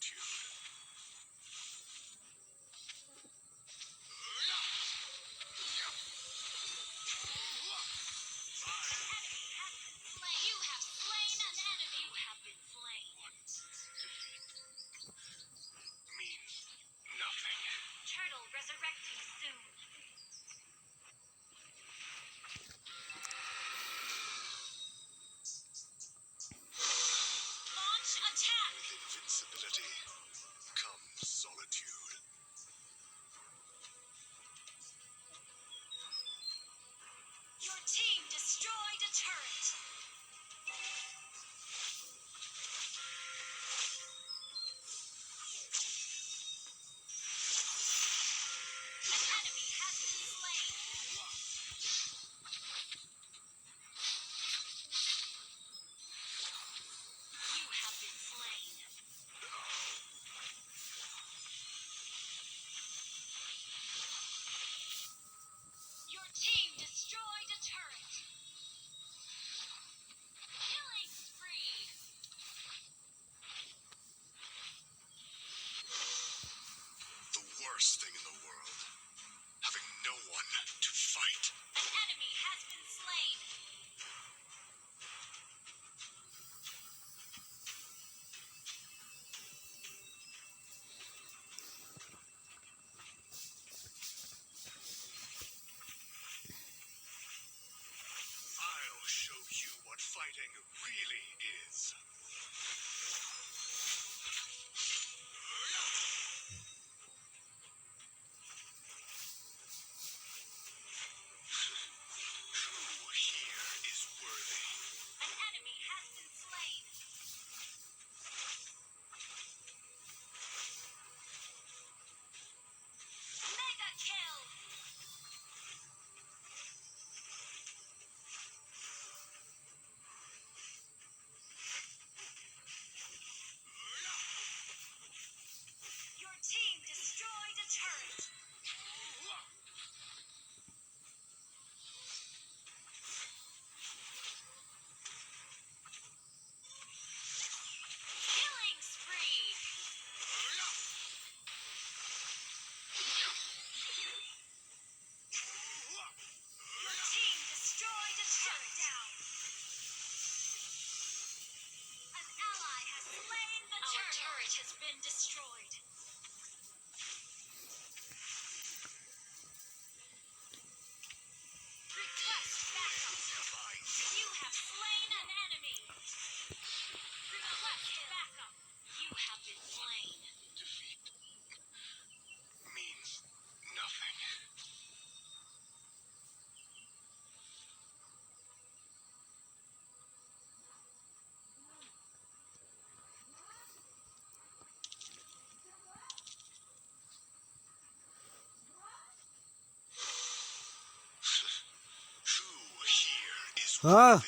solitude. You have slain an enemy. You have been slain. One defeat means nothing. Turtle resurrecting soon. Launch attack. With invincibility comes solitude. Your team destroyed a turret. An enemy has been slain. You have been slain. Your team destroyed a turret. Killing spree. The worst thing in the world, having no one to fight. An enemy has been slain. I'll show you what fighting really is. Who here is worthy? An enemy has been slain. Mega kill. Your team destroyed a turret. Killing spree. Your team destroyed a turret. Down. An ally has slain the turret. Our turret has been destroyed. Request backup. You have slain an enemy. Request backup. You have been slain. Defeat means nothing. Who here is Ah! worthy?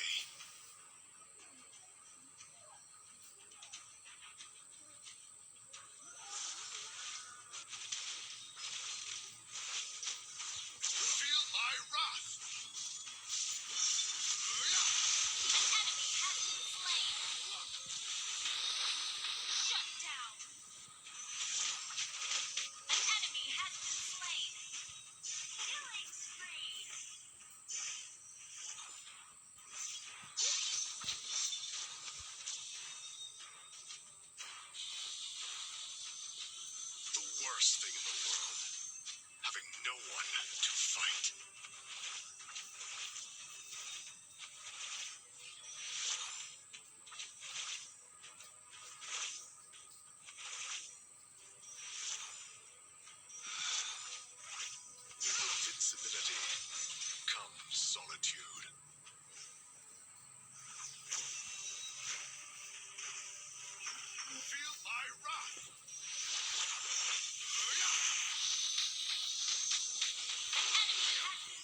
Feel my wrath! An enemy has been slain. Shut down. An enemy has been slain. Killing spree. The worst thing in the world, having no one to fight. With invincibility comes solitude. Feel my wrath! An enemy has been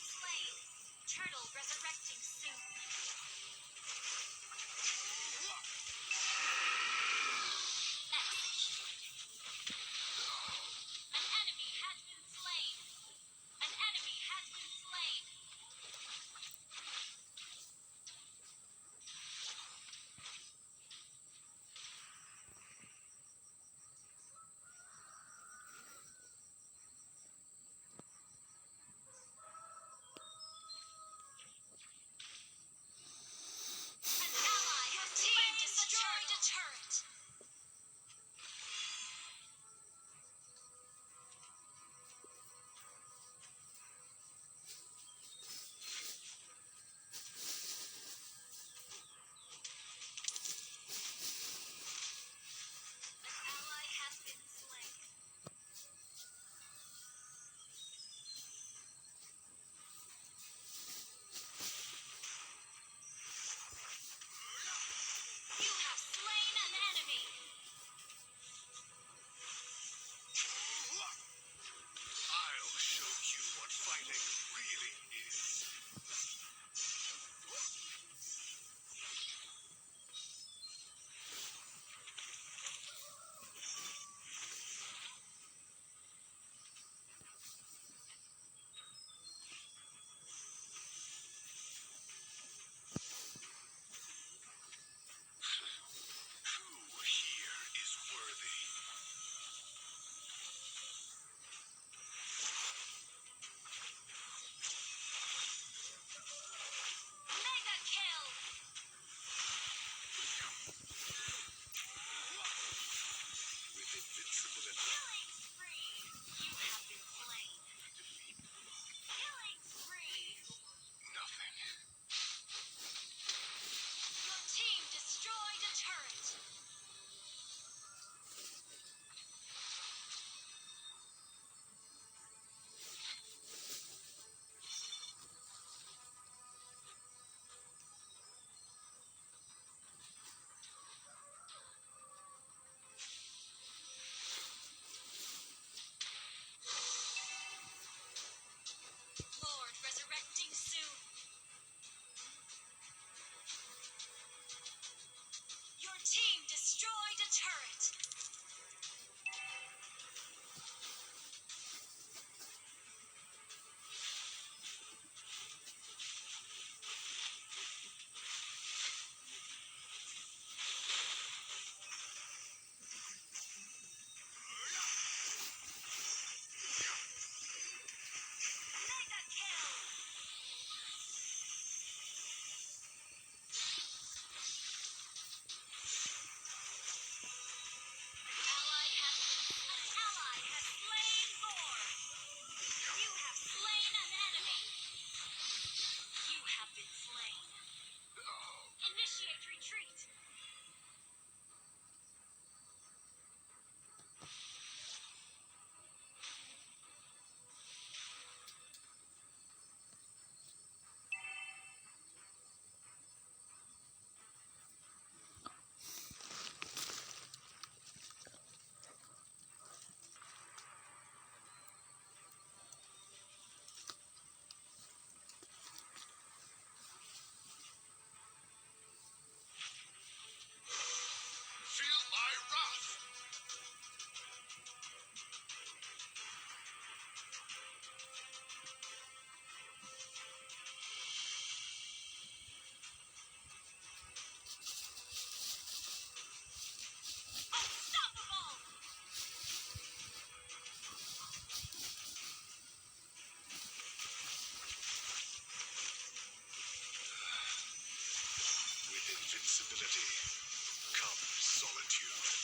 invincibility. Killing spree. You have been slain. Defeat Killing spree. nothing. Your team destroyed a turret. Lord resurrecting soon. Your team destroyed a turret. Mega kill. Ally has slain Thor. You have slain an enemy. You have been slain. Initiate retreat. Feel my wrath. Unstoppable. With invincibility comes solitude.